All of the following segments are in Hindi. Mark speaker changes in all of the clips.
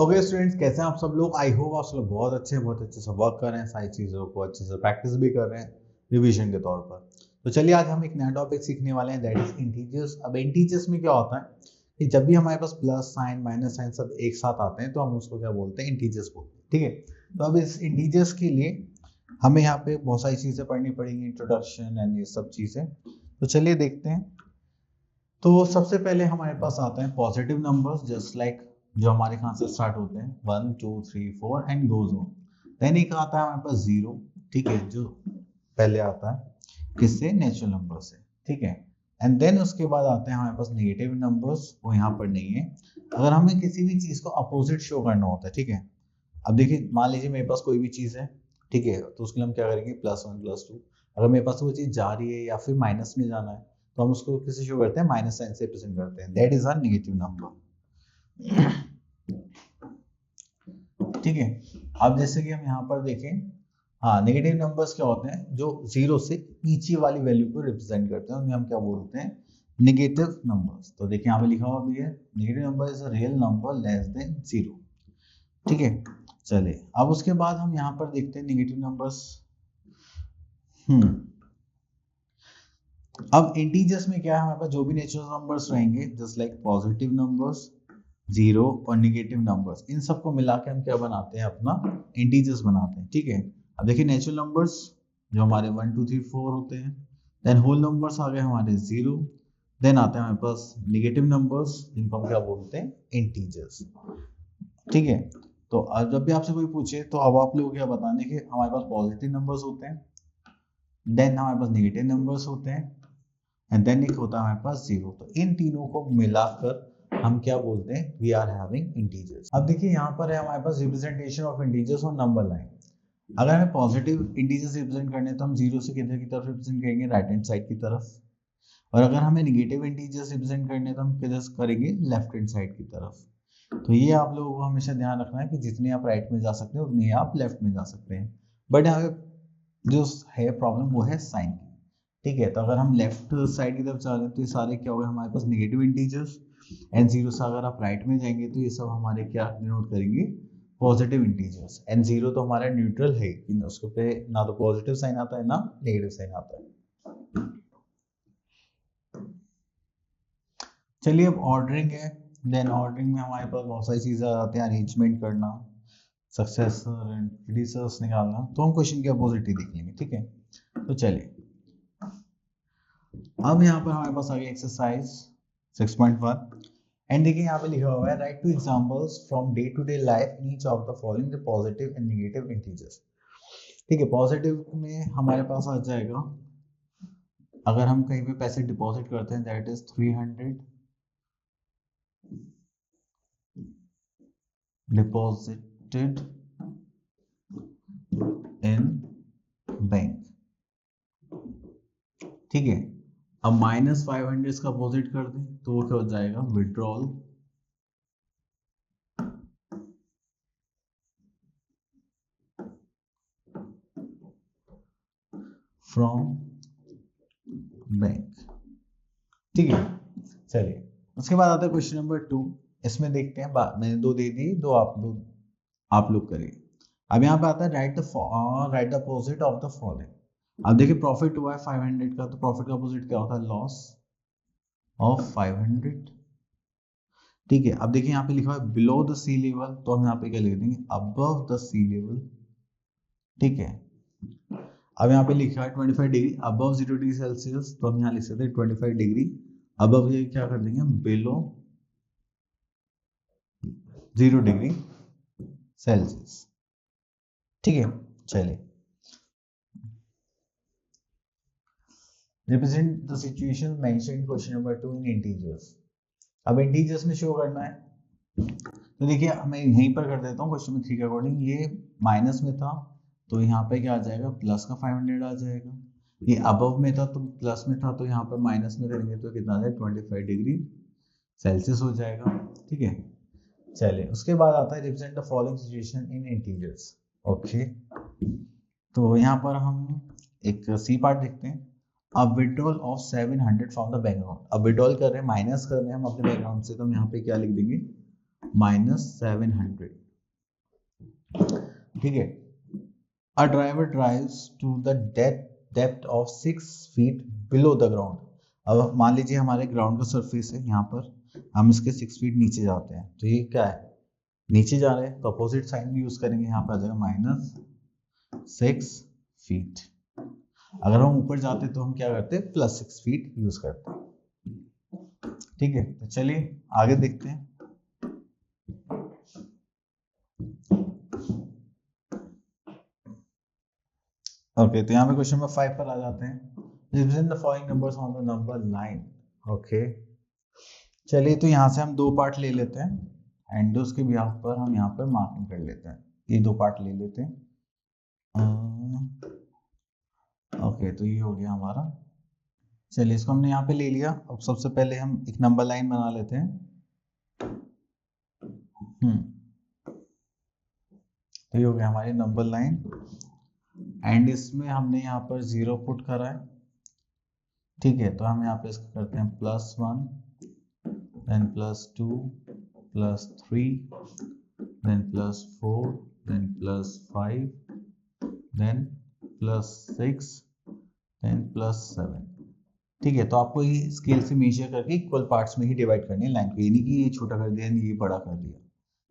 Speaker 1: ओके स्टूडेंट्स, कैसे हैं आप सब लोग। आई होप आप सब लोग बहुत अच्छे से वर्क कर रहे हैं, सारी चीज़ों को अच्छे से प्रैक्टिस भी कर रहे हैं रिवीजन के तौर पर। तो चलिए आज हम एक नया टॉपिक सीखने वाले हैं, दैट इज इंटीजर्स। अब इंटीजर्स में क्या होता है कि जब भी हमारे पास प्लस साइन माइनस साइन सब एक साथ आते हैं तो हम उसको क्या बोलते हैं, इंटीजर्स बोलते हैं। ठीक है, तो अब इस इंटीजर्स के लिए हमें यहाँ पे बहुत सारी चीज़ें पढ़नी पड़ेंगी, इंट्रोडक्शन एंड ये सब चीज़ें। तो चलिए देखते हैं। तो सबसे पहले हमारे पास आता है पॉजिटिव नंबर्स, जस्ट लाइक जो हमारे कहाँ से स्टार्ट होते हैं 1 2 3 4 एंड गोज ऑन। देन एक आता है हमारे पास जीरो, ठीक है, जो पहले आता है किससे, नेचुरल नंबर से, ठीक है। एंड देन उसके बाद आते हैं हमारे पास नेगेटिव नंबर्स, वो यहाँ पर नहीं है। अगर हमें किसी भी चीज़ को अपोजिट शो करना होता है, ठीक है। अब देखिए, मान लीजिए मेरे पास कोई भी चीज़ है, ठीक है, तो उसके लिए हम क्या करेंगे, +1 +2। अगर मेरे पास वो चीज़ जा रही है या फिर माइनस में जाना है तो हम उसको किससे शो करते हैं, माइनस साइन से प्रेजेंट करते हैं, that is our negative number. ठीक है, अब जैसे कि हम यहाँ पर देखें, हाँ, नेगेटिव नंबर्स क्या होते हैं, जो जीरो से नीचे वाली वैल्यू को रिप्रेजेंट करते हैं, उन्हें हम क्या बोलते हैं, नेगेटिव नंबर्स। तो देखिए यहाँ पे लिखा हुआ भी है, negative number is a real number less than zero. ठीक है, चलिए अब उसके बाद हम यहाँ पर देखते हैं नेगेटिव नंबर्स। अब इंटीजर्स में क्या है, हमारे पास जो भी नेचुरल नंबर्स रहेंगे, just like positive numbers, zero और नेगेटिव नंबर्स, इन सबको मिला के हम क्या बनाते हैं, अपना इंटीजर्स बनाते हैं। ठीक है, अब देखिए नेचुरल नंबर्स जो हमारे 1 2 3 4 होते हैं, देन होल नंबर्स आ गए हमारे जीरो, देन आते हैं हमारे पास नेगेटिव नंबर्स जिनको हम क्या बोलते हैं, इंटीजर्स। ठीक है, तो अब जब भी आपसे कोई पूछे तो अब आप लोग क्या बताने कि हमारे पास पॉजिटिव नंबर्स होते हैं, देन हमारे पास नेगेटिव नंबर्स होते हैं, एंड देन एक होता है हमारे पास जीरो। तो इन तीनों को मिलाकर हम क्या बोलते हैं, वी आर हैविंग इंटीजर्स। अब देखिए यहाँ पर है हमारे पास रिप्रेजेंटेशन ऑफ इंटीजर्स और नंबर लाइन। अगर हमें पॉजिटिव इंटीजर्स रिप्रेजेंट करने हैं तो हम जीरो से किधर की तरफ रिप्रेजेंट करेंगे, राइट हैंड साइड की तरफ। और अगर हमें नेगेटिव इंटीजर्स रिप्रेजेंट करने हैं तो हम किधर करेंगे, लेफ्ट हैंड साइड की तरफ। तो ये आप लोगों को हमेशा ध्यान रखना है कि जितने आप राइट में जा सकते हैं उतने आप लेफ्ट में जा सकते हैं। बट यहाँ पे जो है प्रॉब्लम वो है साइन की। ठीक है, तो अगर हम लेफ्ट साइड की तरफ जा रहे हैं तो ये सारे क्या हो गए, हमारे पास नेगेटिव इंटीजर्स, एंड जीरो से अगर आप राइट में जाएंगे तो ये सब हमारे क्या डिनोट करेंगे, पॉजिटिव इंटीजर्स। एंड जीरो तो हमारा न्यूट्रल है कि उसके पे ना तो पॉजिटिव साइन आता है ना नेगेटिव साइन आता है। चलिए अब ऑर्डरिंग है। देन ऑर्डरिंग में हमारे पास बहुत सारी चीज़ें आती हैं, अरेंजमेंट करना, सक्सेसर एंड प्रीडिसेसर्स निकालना। तो हम क्वेश्चन के अपोजिट ही देख लेंगे। ठीक है, तो चलिए अब यहाँ पर हमारे पास आ गया एक्सरसाइज 6.1 एंड देखिए यहाँ पे लिखा हुआ है, write two examples from day to day life in each of the following the positive and negative integers. ठीक है, पॉजिटिव में हमारे पास आ जाएगा, अगर हम कहीं पे पैसे डिपॉजिट करते हैं, that is 300 deposited in bank. ठीक है, अब -500 इसका अपोजिट कर दें तो वो क्या हो जाएगा, विड्रॉल फ्रॉम बैंक। ठीक है, चलिए उसके बाद आता है क्वेश्चन नंबर 2। इसमें देखते हैं, मैंने दो दे दी, दो आप लोग करिए। अब यहाँ पे आता है right the opposite of the following. अब देखिए प्रॉफिट हुआ है 500 का, तो प्रॉफिट का अपोजिट क्या होता है, लॉस ऑफ 500। ठीक है, अब देखिए यहाँ पे लिखा है बिलो द सी लेवल, तो हम यहाँ पे क्या लिख देंगे, अबव द सी लेवल। ठीक है, अब यहाँ पे लिखा है 25 डिग्री अबव 0 डिग्री सेल्सियस, तो हम यहाँ लिख सकते हैं 25 डिग्री अबव, ये क्या कर देंगे, बिलो 0 डिग्री सेल्सियस। ठीक है, चलिए represent the situation mentioned in question number 2 in integers. अब इंटीजर्स में शो करना है, तो देखिए मैं यहीं पर कर देता हूँ क्वेश्चन नंबर 3 के अकॉर्डिंग। ये माइनस में था तो यहाँ पे क्या आ जाएगा, प्लस का 500 आ जाएगा। ये अबव में था तो प्लस में था, तो यहाँ पर माइनस में करेंगे तो कितना आ जाएगा, 25 डिग्री सेल्सियस हो जाएगा। ठीक है, चलिए उसके बाद आता है represent the following situation in integers. Okay, तो यहाँ पर हम एक सी पार्ट देखते हैं। अब withdrawal of 700 from the bank account. अब विड्रॉल कर रहे हैं, माइनस कर रहे हैं हम अपने बैंक अकाउंट से, तो हम यहाँ पे क्या लिख देंगे, -700, ठीक है। A driver drives to the depth of 6 feet below the ground. अब मान लीजिए हमारे ग्राउंड का सरफेस है, यहाँ पर हम इसके 6 फीट नीचे जाते हैं, तो ये क्या है, नीचे जा रहे हैं, तो अपोजिट साइन भी यूज करेंगे, यहाँ पर आ जाएगा -6 फीट। अगर हम ऊपर जाते तो हम क्या करते हैं, +6 फीट यूज करते हैं, ठीक है। तो चलिए आगे देखते हैं। ओके, तो यहाँ पे क्वेश्चन नंबर 5 पर आ जाते हैं। Represent the following numbers on the number line. Okay, चलिए तो यहाँ से हम 2 पार्ट ले लेते हैं एंड उसके बिहाफ पर हम यहाँ पर मार्किंग कर लेते हैं। ये 2 पार्ट ले लेते हैं। ओके, तो ये हो गया हमारा। चलिए इसको हमने यहाँ पे ले लिया। अब सबसे पहले हम एक नंबर लाइन बना लेते हैं। तो ये हो गया हमारी नंबर लाइन एंड इसमें हमने यहाँ पर 0 पुट करा है, ठीक है। तो हम यहाँ पे इसको करते हैं +1 then +2 +3 then +4 then +5 then +6 then +7, ठीक है। तो आपको ये स्केल से मेजर करके इक्वल पार्ट्स में ही डिवाइड करनी है लाइन को, ये नहीं कि ये छोटा कर दिया ये बड़ा कर दिया।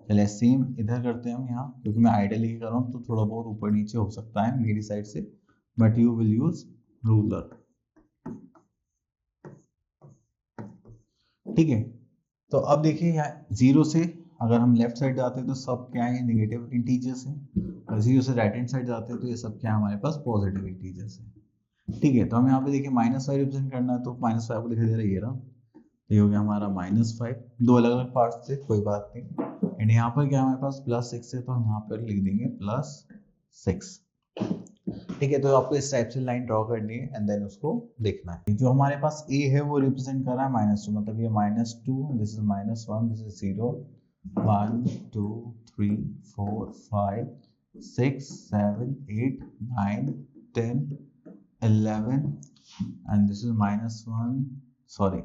Speaker 1: चलिए सेम इधर करते हैं हम यहाँ, क्योंकि मैं आइडियली कर रहा हूँ तो थोड़ा बहुत ऊपर नीचे हो सकता है मेरी साइड से, but you will use ruler, ठीक है। तो अब देखिए यहाँ 0 से अगर हम लेफ्ट साइड जाते हैं तो सब क्या है, नेगेटिव इंटीजर्स हैं, और 0 से राइट हैंड साइड जाते हैं तो ये सब क्या है, हमारे पास पॉजिटिव इंटीजर्स हैं, ठीक है। तो हम यहाँ पे देखिए -5 रिप्रेजेंट करना है, तो -5 को दिखाई दे रहा है, ये रहा, ये हो गया हमारा -5। 2 अलग अलग पार्ट्स थे, कोई बात नहीं। एंड यहाँ पर क्या हमारे पास +6 है, तो हम यहाँ पर लिख देंगे +6, ठीक है। तो आपको इस टाइप से लाइन ड्रॉ करनी है एंड देन उसको देखना है। जो हमारे पास a है वो रिप्रेजेंट कर रहा है -2, मतलब ये -2, this is -1, this is 0, 1 2 3 4 5 6 7 8 9 10 11 and this is -1, sorry,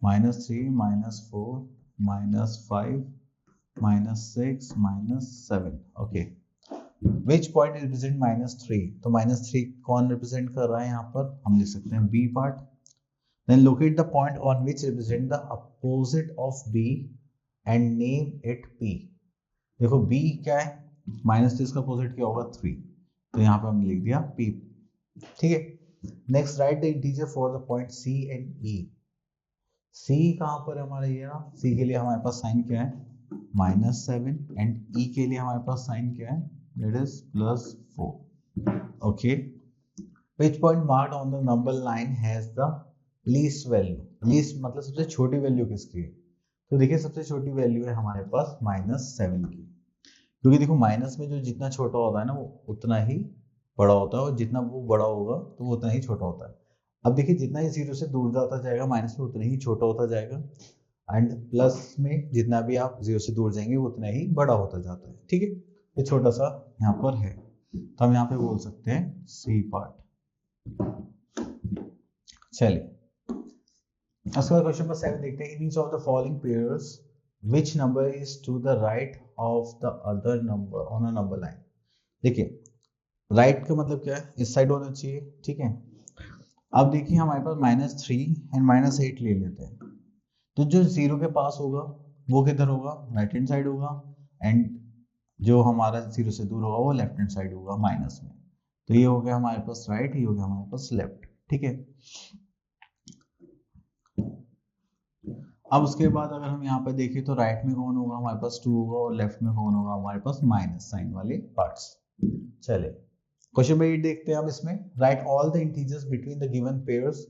Speaker 1: -3 -4 -5 -6 -7, okay। Which point represent -3? तो -3 कौन रिप्रेजेंट कर रहा है, यहाँ पर हम लिख सकते हैं B part. Then locate the point on which represent the opposite of B and name it P। देखो B क्या है, -3 का अपोजिट क्या होगा, 3, तो यहाँ पर हमने लिख दिया P, ठीक है। Next right the integer for the point C and E। C कहाँ पर है हमारा, ये ना, C के लिए हमारे पास साइन क्या है, -7 एंड E के लिए हमारे पास साइन क्या है, that is +4, okay। Which point marked on the number line has the least value? least मतलब सबसे छोटी वैल्यू किसकी है, तो देखिए सबसे छोटी वैल्यू है हमारे पास -7 की, क्योंकि देखो माइनस में जो जितना छोटा होता है ना वो उतना ही बड़ा होता है, और जितना वो बड़ा होगा तो वो उतना ही छोटा होता है। अब देखिए जितना ही 0 से दूर जाता जाएगा माइनस में उतना ही छोटा होता जाएगा, एंड प्लस में जितना भी आप 0 से दूर जाएंगे वो उतना ही बड़ा होता जाता है, ठीक है। ये छोटा सा यहाँ पर है, तो हम यहाँ पे बोल सकते हैं C पार्ट। चलिए उसके बाद क्वेश्चन नंबर 7 देखते हैं। In each of the following pairs which number is to the right of the other number on a number line. देखिए राइट का मतलब क्या है, इस साइड होना चाहिए, ठीक है। अब देखिए हमारे पास -3 एंड -8 ले लेते हैं, तो जो 0 के पास होगा वो किधर होगा, राइट हैंड साइड होगा, एंड जो हमारा 0 से दूर होगा वो लेफ्ट हैंड साइड होगा माइनस में। तो ये हो गया हमारे पास राइट, ये हो गया हमारे पास लेफ्ट, ठीक है। अब उसके बाद अगर हम यहाँ पे देखें तो राइट में कौन होगा, हमारे पास 2 होगा, और लेफ्ट में कौन होगा, हमारे पास माइनस साइन वाले पार्ट्स। चले क्वेश्चन नंबर 8 देखते हैं हम इसमें। Right all the integers between the given pairs,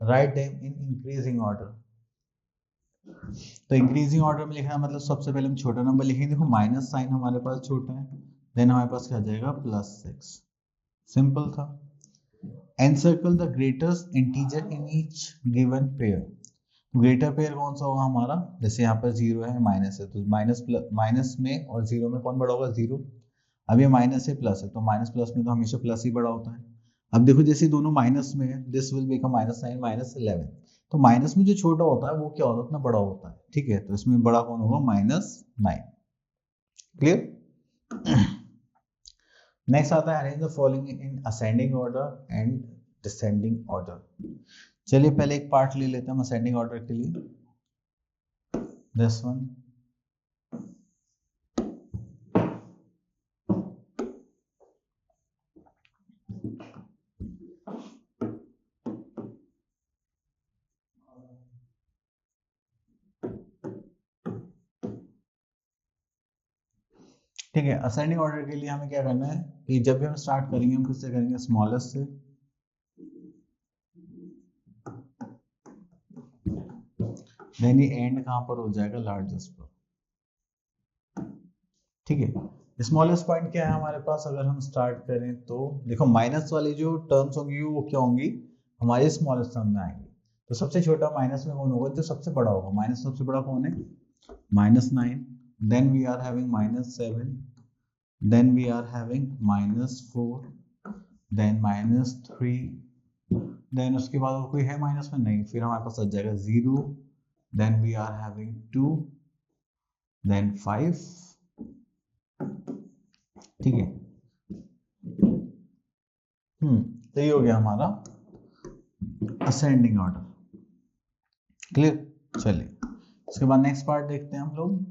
Speaker 1: write them in increasing order. तो इंक्रीजिंग ऑर्डर में लिखना मतलब सबसे पहले हम छोटा नंबर लिखेंगे, देखो माइनस साइन हमारे पास छोटा है, देन हमारे पास क्या आ जाएगा +6, सिंपल था। Encircle the greatest integer in each given pair. Greater pair कौन सा होगा हमारा, जैसे यहाँ पर 0 है माइनस है, तो माइनस में और 0 में कौन बड़ा होगा, 0। अब ये माइनस है प्लस है, तो माइनस प्लस में तो हमेशा प्लस ही बड़ा होता है। अब देखो जैसे दोनों माइनस में है, दिस विल बिकम -9 -11, तो माइनस में जो छोटा होता है वो क्या होता है, उतना बड़ा होता है, ठीक है। तो इसमें बड़ा कौन होगा, -9। क्लियर। नेक्स्ट आता है arrange the following in ascending order and descending order. चलिए पहले एक पार्ट ले लेते हैं हम असेंडिंग ऑर्डर के लिए, दिस वन। ठीक है, असेंडिंग ऑर्डर के लिए हमें क्या करना है कि जब भी हम स्टार्ट करेंगे हम किससे करेंगे, स्मॉलेस्ट से। देन ये एंड कहां पर हो जाएगा, लार्जेस्ट पर। ठीक है, स्मॉलेस्ट पॉइंट क्या है हमारे पास, अगर हम स्टार्ट करें तो देखो माइनस वाली जो टर्म्स होंगी वो क्या होंगी, हमारे स्मॉलेस्ट टर्म में आएंगी। तो सबसे छोटा माइनस में कौन होगा, जो सबसे बड़ा होगा। माइनस सबसे बड़ा कौन है, -9। Then we are having -7, then we are having -4, then -3, then उसके बाद और कोई है माइनस में, नहीं, फिर हमारे पास आ जाएगा 0, then we are having 2, then 5। ठीक है, तो ये हो गया हमारा असेंडिंग ऑर्डर। क्लियर। चलिए उसके बाद नेक्स्ट पार्ट देखते हैं हम लोग।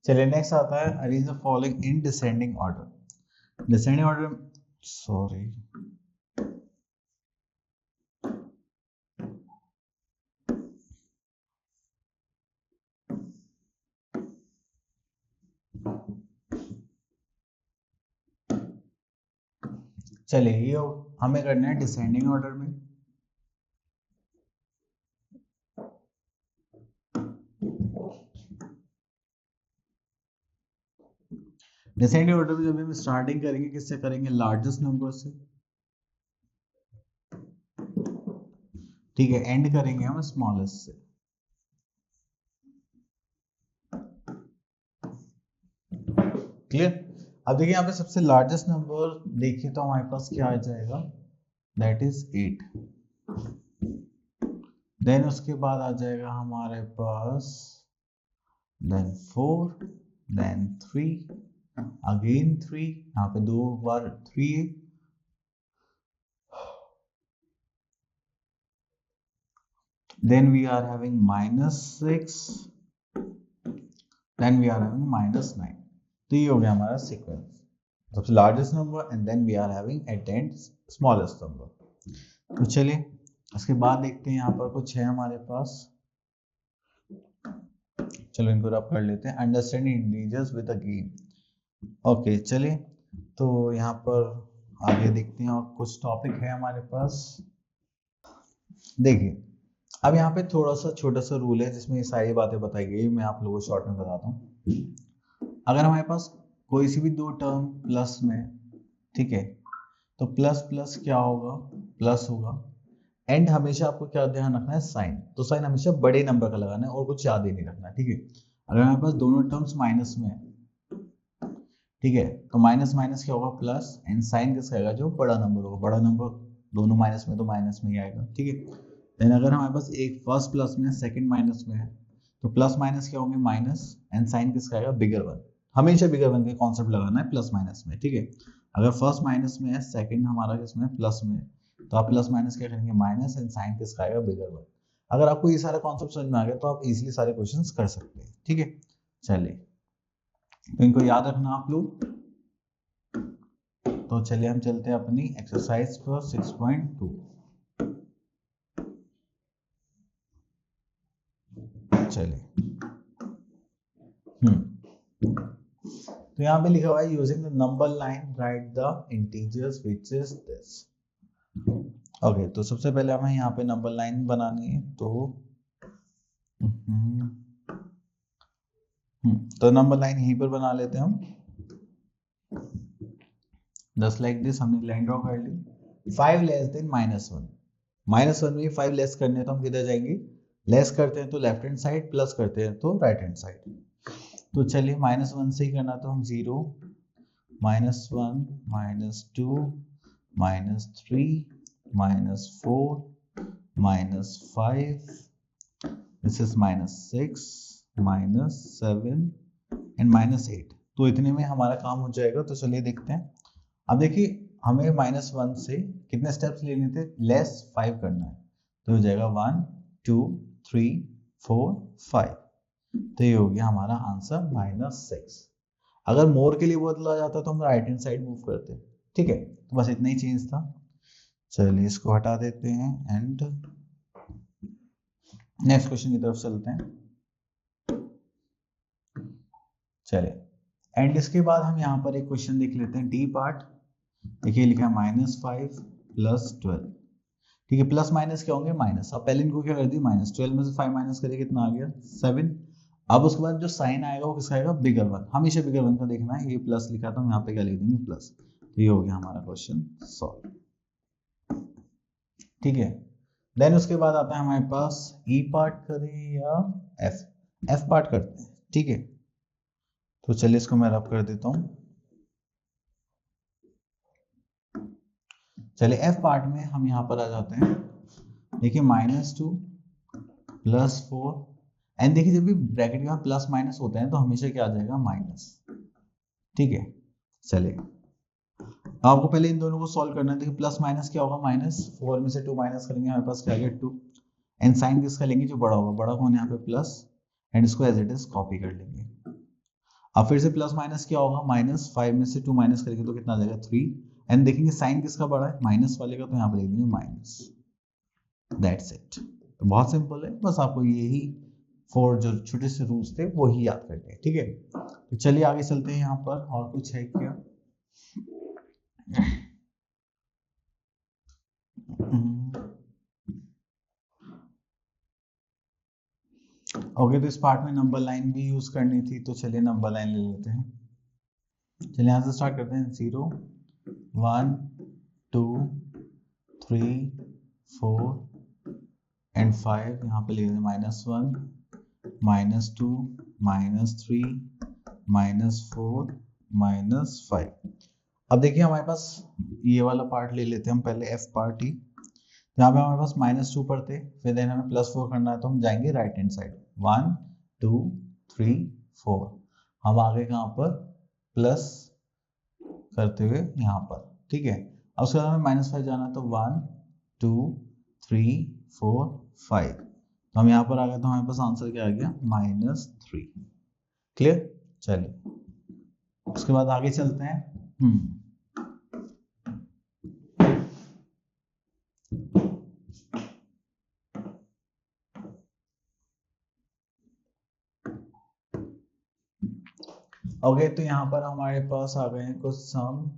Speaker 1: चलिए नेक्स्ट आता है arrange the following in descending order. Descending order, sorry, चलिए ये हमें करना है डिसेंडिंग ऑर्डर में। डिसेंडिंग ऑर्डर में जब हम स्टार्टिंग करेंगे किससे करेंगे, लार्जेस्ट नंबर से। ठीक है, एंड करेंगे हम स्मॉलेस्ट से। क्लियर। अब देखिए यहाँ पे सबसे लार्जेस्ट नंबर देखिए तो हमारे पास क्या आ जाएगा, दैट इज 8। देन उसके बाद आ जाएगा हमारे पास देन 4, देन 3, अगेन 3, यहाँ पे 2 बार 3 है। Then we are having -6, then we are having -9। तो ये हो गया हमारा सीक्वेंस, सबसे largest number and then we are having at end smallest number. तो चलिए उसके बाद देखते हैं यहाँ पर कुछ है हमारे पास। चलो इनको रब कर लेते हैं। Understanding integers with a game. Okay चलिए, तो यहाँ पर आगे देखते हैं और कुछ टॉपिक है हमारे पास। देखिए अब यहाँ पे थोड़ा सा छोटा सा रूल है जिसमें ये सारी बातें बताई गई, मैं आप लोगों को शॉर्ट में बताता हूँ। अगर हमारे पास कोई सी भी दो टर्म प्लस में, ठीक है, तो प्लस प्लस क्या होगा, प्लस होगा। एंड हमेशा आपको क्या ध्यान रखना है, साइन। तो साइन हमेशा बड़े नंबर का लगाना है और कुछ याद ही नहीं रखना है, ठीक है। अगर हमारे पास दोनों टर्म्स माइनस में है, ठीक है, तो माइनस माइनस क्या होगा, प्लस, एंड साइन किसका आएगा, जो बड़ा नंबर होगा। बड़ा नंबर दोनों माइनस में तो माइनस में ही आएगा, ठीक है। देन अगर हमारे पास एक फर्स्ट प्लस में है सेकंड माइनस में है, तो प्लस माइनस क्या होंगे, माइनस, एंड साइन किसका आएगा, बिगर वन। हमेशा बिगर वन का कॉन्सेप्ट लगाना है प्लस माइनस में, ठीक है। अगर फर्स्ट माइनस में है सेकंड हमारा किसमें प्लस में, तो आप प्लस माइनस क्या करेंगे, माइनस, एंड साइन किसका आएगा, बिगर वन। अगर आपको ये सारा कॉन्सेप्ट समझ में आ गया तो आप इजीली सारे क्वेश्चंस कर सकते हैं, ठीक है। चलिए तो इनको याद रखना आप लोग। तो चलिए हम चलते हैं अपनी एक्सरसाइज पर 6.2। चलिए तो यहाँ पे लिखा हुआ है using the number line right the integers which is this. Okay, तो सबसे पहले हमें यहाँ पे नंबर लाइन बनानी है। तो नंबर लाइन यहीं पर बना लेते हैं हम, जस्ट लाइक दिस। हमने लाइन ड्रॉ कर ली। 5 लेस देन -1, -1 में 5 लेस करने तो हम किधर जाएंगे, लेस करते हैं तो लेफ्ट हैंड साइड, प्लस करते हैं तो राइट हैंड साइड। तो चलिए -1 से ही करना, तो हम 0 -1 -2 -3 -4 -5, दिस इज -6 -7 एंड -8। तो इतने में हमारा काम हो जाएगा। तो चलिए देखते हैं। अब देखिए हमें -1 से कितने स्टेप्स लेने थे, -5 करना है। तो हो जाएगा 1 2 3 4 5। तो ये हो गया हमारा आंसर -6। अगर मोर के लिए बदला जाता तो हम राइट हैंड साइड मूव करते। ठीक है, तो बस इतना ही चेंज था। चलिए इसको हटा देते हैं एंड नेक्स्ट क्वेश्चन की तरफ चलते हैं। चलिए एंड इसके बाद हम यहाँ पर एक क्वेश्चन देख लेते हैं, डी पार्ट। देखिए लिखा है -5 + 12। ठीक है, प्लस माइनस क्या होंगे, माइनस। अब पहले इनको क्या कर दी, -12 में से 5 माइनस करिए, कितना आ गया 7। अब उसके बाद जो साइन आएगा वो किसका आएगा, बिगर वन। हमेशा बिगर वन का देखना है। ये प्लस लिखा था, हम यहाँ पे क्या लिख देंगे, प्लस। तो ये हो गया हमारा क्वेश्चन सॉल्व। ठीक है, देन उसके बाद आता है हमारे पास ई पार्ट करें या एफ पार्ट करते हैं। ठीक है, तो चलिए इसको मैं रब कर देता हूँ। चलिए एफ पार्ट में हम यहाँ पर आ जाते हैं। देखिए -2 + 4 एंड देखिए जब भी ब्रैकेट के बाद प्लस माइनस होते हैं तो हमेशा क्या आ जाएगा, माइनस। ठीक है, चलिए आपको पहले इन दोनों को सॉल्व करना है। देखिए प्लस माइनस क्या होगा, -4 में से 2 माइनस करेंगे, हमारे पास क्या आ गया 2। एंड साइन किसका लेंगे, जो बड़ा होगा, बड़ा कौन है यहाँ पे, प्लस। एंड इसको एज इट इज कॉपी कर लेंगे। अब फिर से प्लस माइनस क्या होगा, -5 में से 2 माइनस करेंगे तो कितना आ जाएगा 3। एंड देखेंगे साइन किसका बड़ा है, माइनस वाले का, तो यहाँ पे लिख देंगे माइनस। That's it. तो बहुत सिंपल है, बस आपको यही 4 जो छोटे से रूल्स थे वो ही याद करने हैं। ठीक है, तो चलिए आगे चलते हैं। यहाँ पर और कुछ है क्या। ओके, तो इस पार्ट में नंबर लाइन भी यूज करनी थी, तो चलिए नंबर लाइन ले लेते हैं। चलिए यहाँ से स्टार्ट करते हैं। 0 1 2 3 4 एंड 5। यहाँ पे ले लेते हैं -1 -2 -3 -4 -5। अब देखिए हमारे पास ये वाला पार्ट ले लेते हैं हम पहले, एफ पार्ट ही। यहाँ पे हमारे पास -2 पर थे, फिर देन हमें +4 करना है, तो हम जाएंगे राइट हैंड साइड। 1 2 3 4। हम आगे कहाँ पर, प्लस करते हुए यहाँ पर। ठीक है, अब उसके बाद हमें -5 जाना है, तो 1 2 3 4 5। तो हम यहाँ पर आ गए, तो हमारे पास आंसर क्या आ गया, -3। क्लियर। चलिए उसके बाद आगे चलते हैं। ओके, तो यहाँ पर हमारे पास आ गए हैं कुछ सम।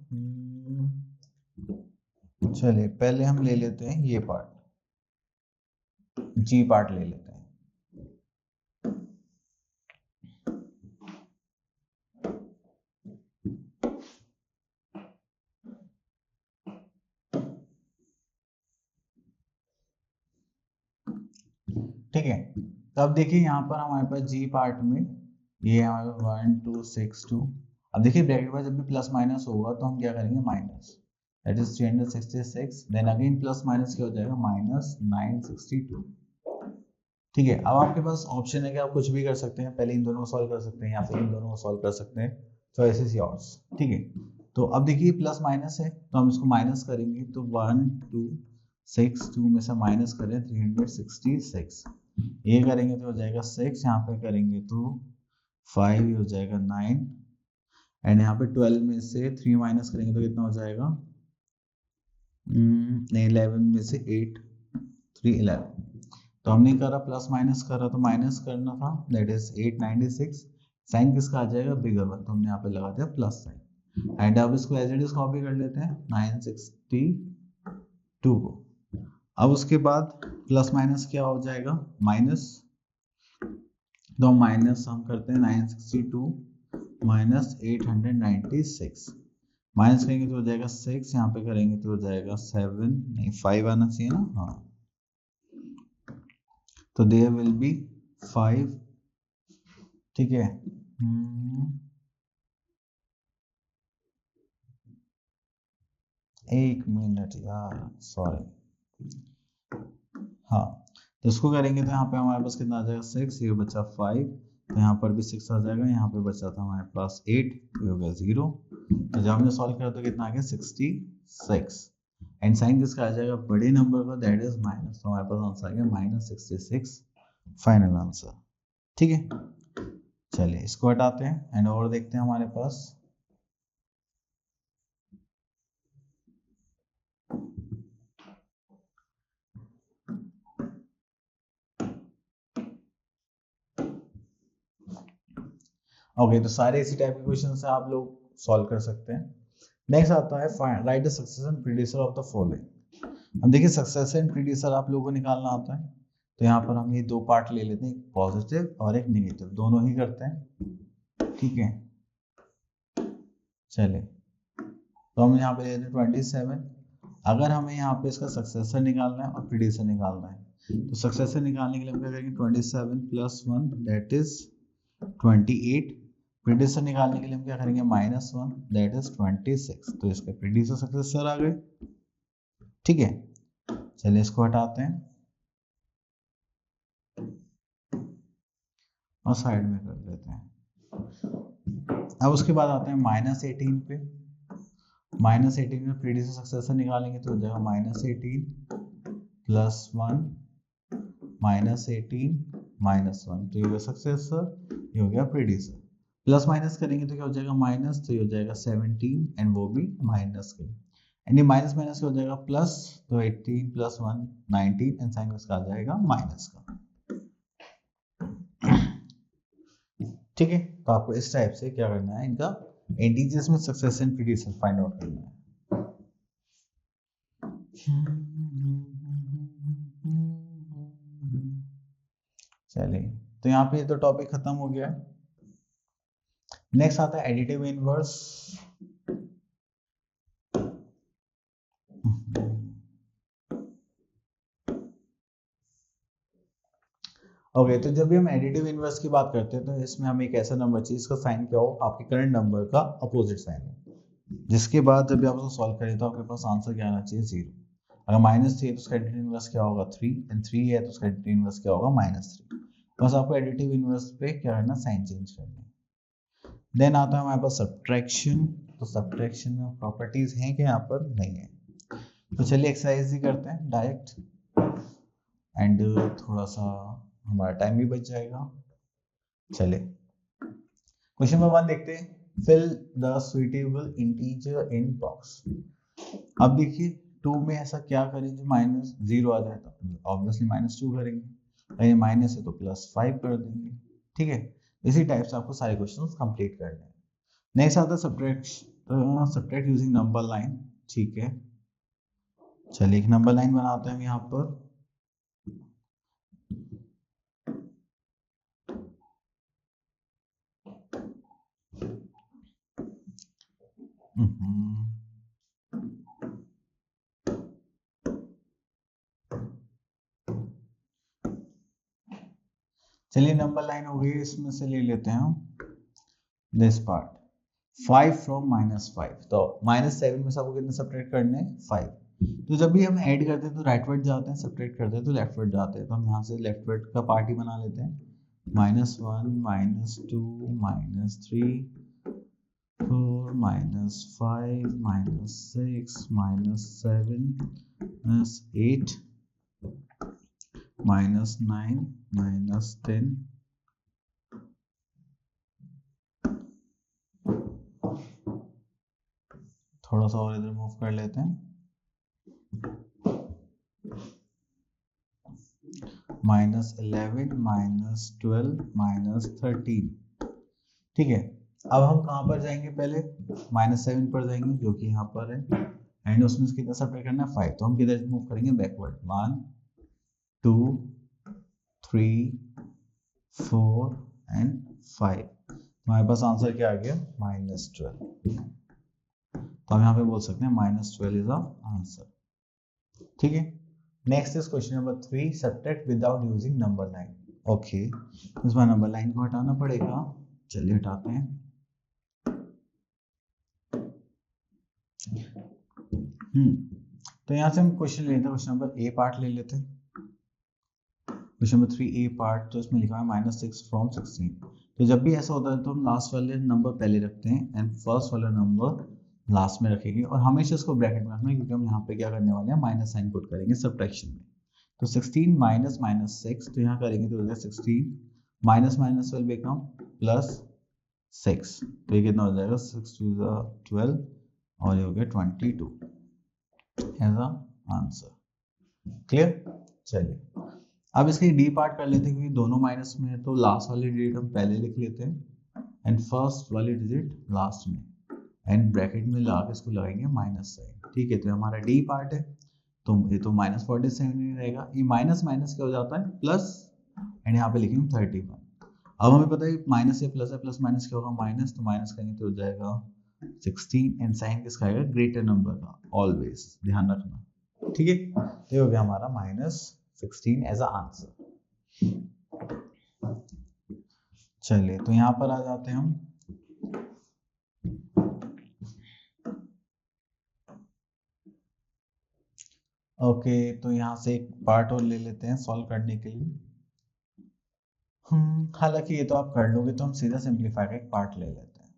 Speaker 1: चलिए पहले हम ले लेते हैं ये पार्ट, जी पार्ट ले लेते हैं। ठीक है, तो अब देखिए यहाँ पर हमारे पास जी पार्ट में ये हमारे 1 2 6 2। अब देखिए ब्रैकेट में जब भी प्लस माइनस होगा तो हम क्या करेंगे, minus, that is 366। Then again plus minus क्या हो जाएगा, -962। ठीक है, अब आपके पास ऑप्शन है कि आप कुछ भी कर सकते हैं, पहले इन दोनों को सॉल्व कर सकते हैं या फिर इन दोनों को सॉल्व कर सकते हैं। Choice is yours. ठीक है, तो अब देखिए प्लस माइनस है तो हम इसको माइनस करेंगे, तो 1 2 6 2 में से माइनस करें 366। ये करेंगे तो हो जाएगा 6, यहाँ पे करेंगे तो 5, हो जाएगा 9। एंड यहाँ पे 12 में से 3 माइनस करेंगे तो कितना हो जाएगा, 11 में से 8 3 11। तो हमने करा प्लस माइनस करा, तो माइनस करना था, दैट इज 896। साइन किसका आ जाएगा, बिगर वन, तो हमने यहाँ पे लगा दिया प्लस साइन। एंड अब इसको एज इट इज कॉपी कर लेते हैं 962 को। अब उसके बाद प्लस माइनस क्या हो जाएगा, माइनस। तो माइनस हम करते हैं 962 माइनस 896। माइनस करेंगे तो हो जाएगा 6, यहाँ पे करेंगे तो हो जाएगा 7, नहीं 5 आना चाहिए ना, हाँ। तो देयर विल बी 5। ठीक है, एक मिनट यार, सॉरी। हाँ, तो इसको करेंगे तो यहाँ पे हमारे पास कितना आ जाएगा 6, ये बचा 5, तो यहाँ पर भी 6 आ जाएगा, यहाँ पे बचा था हमारे पास 8, ये हो गया 0। तो जब हमने सॉल्व किया तो कितना आ गया 66, एंड साइन किसका आ जाएगा बड़े नंबर का, दैट इज माइनस, तो हमारे पास आंसर आ गया -66, फाइनल आंसर। ठीक है, चलिए इसको हटाते हैं एंड और देखते हैं हमारे पास। ओके, तो सारे इसी टाइप के क्वेश्चन से आप लोग सॉल्व कर सकते हैं। नेक्स्ट आता है right the successor and predecessor of the following. अब देखिए सक्सेसर एंड प्रीडिसेसर आप लोगों को निकालना आता है, तो यहाँ पर हम ये दो पार्ट ले लेते हैं, एक पॉजिटिव और एक नेगेटिव, दोनों ही करते हैं। ठीक है, चलिए तो हम यहाँ पे ले लेते हैं 27। अगर हमें यहाँ पे इसका सक्सेसर निकालना है और प्रीडिसेसर निकालना है, तो सक्सेसर निकालने के लिए हम क्या करेंगे 27 + 1 दैट इज 28, प्रीडिसेसर निकालने के लिए हम क्या करेंगे -1 दैट इज 26, तो इसके प्रीडिसेसर सक्सेसर आ गए। ठीक है, चलिए इसको हटाते हैं और साइड में कर लेते हैं। अब उसके बाद आते हैं -18 पे। -18 में प्रीडिसेसर सक्सेसर निकालेंगे तो हो जाएगा -18 + 1 -18 -1, तो ये हो गया सक्सेसर, ये हो गया प्रीडिसेसर। प्लस माइनस करेंगे तो क्या हो जाएगा माइनस, तो ये हो जाएगा 17 एंड वो भी माइनस के, यानी माइनस माइनस हो जाएगा प्लस, तो 18 + 1 19 एंड साइन इसका आ जाएगा माइनस का। ठीक है, तो आपको इस टाइप से क्या करना है, इनका इंटीजर्स में successor and predecessor find out करना है। चलिए, तो यहाँ पे तो टॉपिक खत्म हो गया। नेक्स्ट आता है एडिटिव इनवर्स। ओके, तो जब भी हम एडिटिव इनवर्स की बात करते हैं तो इसमें हम एक ऐसा नंबर चाहिए जिसका साइन क्या हो, आपके करंट नंबर का अपोजिट साइन हो, जिसके बाद जब भी आप उसको सॉल्व करें तो आपके पास आंसर क्या आना चाहिए 0। अगर -3 है तो उसका एडिटिव इनवर्स क्या होगा 3, एंड 3 है तो उसका एडिटिव इनवर्स क्या होगा -3। बस आपको एडिटिव इनवर्स पे क्या करना, साइन चेंज करना है। देन आता है हमारे पास सब्ट्रैक्शन। तो सब्ट्रैक्शन में प्रॉपर्टीज हैं कि यहाँ पर नहीं है, तो चलिए एक्सरसाइज ही करते हैं डायरेक्ट, एंड थोड़ा सा हमारा टाइम भी बच जाएगा। चलिए क्वेश्चन नंबर 1 देखते हैं, fill the suitable integer in box. अब देखिए 2 में ऐसा क्या करें जो -0 आ जाए, तो ऑब्वियसली -2 करेंगे, अगर माइनस है तो +5 कर देंगे। ठीक है, इसी टाइप से आपको सारे क्वेश्चंस कंप्लीट करने हैं। नेक्स्ट आता है सब्ट्रैक्ट यूजिंग नंबर लाइन। ठीक है, चलिए एक नंबर लाइन बनाते हैं यहाँ पर। चलिए नंबर लाइन हो गई, इसमें से ले लेते हैं हम दिस पार्ट 5 फ्रॉम -5, तो -7 में सबको कितने सब्ट्रैक्ट करने हैं 5। तो जब भी हम ऐड करते हैं तो राइटवर्ड जाते हैं, सब्ट्रैक्ट करते हैं तो लेफ्टवर्ड जाते हैं, तो हम यहाँ से लेफ्टवर्ड का पार्ट ही बना लेते हैं, -1 -2 -3 4 -5 -6 -7 -8 -9 -10। थोड़ा सा और इधर मूव कर लेते हैं, -11 -12 -13। ठीक है, अब हम कहाँ पर जाएंगे, पहले -7 पर जाएंगे जो कि यहाँ पर है, एंड उसमें कितना सब्ट्रैक्ट करना है 5, तो हम किधर मूव करेंगे बैकवर्ड, 1 2 3 4 एंड 5। हमारे पास आंसर क्या आ गया -12, तो हम यहाँ पे बोल सकते हैं -12 इज द आंसर। ठीक है, next is question number 3, subtract without using number line. Okay, इसमें नंबर लाइन को हटाना पड़ेगा, चलिए हटाते हैं। तो यहाँ से हम क्वेश्चन लेते हैं, क्वेश्चन नंबर ए पार्ट ले लेते हैं। क्वेश्चन नंबर 3 ए पार्ट, तो इसमें लिखा है -6 फ्रॉम 16। तो जब भी ऐसा होता है तो हम लास्ट वाले नंबर पहले रखते हैं एंड फर्स्ट वाला नंबर लास्ट में रखेंगे, और हमेशा इसको ब्रैकेट में रखना है क्योंकि हम यहाँ पे क्या करने वाले हैं, माइनस साइन पुट करेंगे सब्ट्रैक्शन में। तो 16 माइनस माइनस 6, तो यहाँ करेंगे तो हो जाएगा 16 माइनस माइनस विल बिकम +6, तो ये कितना हो जाएगा 6 2 12 और ये हो गया 22 एज अ आंसर। क्लियर? चलिए अब इसके डी पार्ट कर लेते हैं, क्योंकि दोनों माइनस में है तो लास्ट वाली डिजिट हम पहले लिख लेते हैं एंड फर्स्ट वाली डिजिट लास्ट में, एंड ब्रैकेट में लगा के इसको लगाएंगे माइनस साइन। ठीक है, तो हमारा डी पार्ट है, तो ये तो -47 ही रहेगा। ये माइनस माइनस क्या हो जाता है प्लस, एंड यहाँ पे लिखेंगे 31। अब हमें पता है माइनस से प्लस है, प्लस माइनस क्या होगा माइनस, तो माइनस करेंगे तो हो जाएगा 16, एंड साइन किसका आएगा, ग्रेटर नंबर का, ऑलवेज ध्यान रखना। ठीक है, तो ये हो गया हमारा -16 एज अ आंसर। चलिए तो यहाँ पर आ जाते हैं हम। ओके, तो यहाँ से एक पार्ट और ले लेते हैं सॉल्व करने के लिए। हालांकि ये तो आप कर लोगे, तो हम सीधा सिंप्लीफाई का एक पार्ट ले लेते हैं।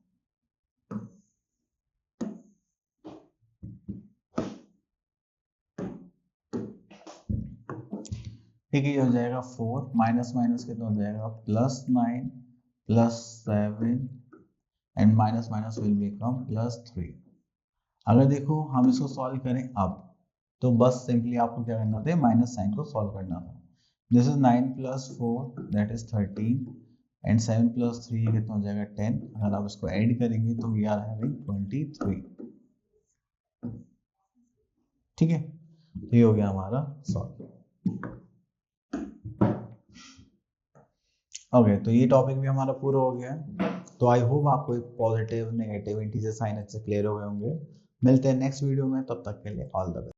Speaker 1: ठीक है, ये हो जाएगा 4 माइनस माइनस कितना हो जाएगा +9 +7 and minus minus will become +3। अगर देखो हम इसको सॉल्व करें अब, तो बस सिंपली आपको क्या करना था, माइनस साइन को सॉल्व करना था। This is 9 + 4 that is 13 and 7 + 3 कितना हो जाएगा 10। अगर आप इसको ऐड करेंगे तो वी आर हैविंग 23। ठीक है, तो ये हो गया हमारा सॉल्व। ओके, तो ये टॉपिक भी हमारा पूरा हो गया है। तो आई होप आपको पॉजिटिव नेगेटिव इंटीजर साइन अच्छे क्लियर हो गए होंगे। मिलते हैं नेक्स्ट वीडियो में, तब तक के लिए ऑल द बेस्ट।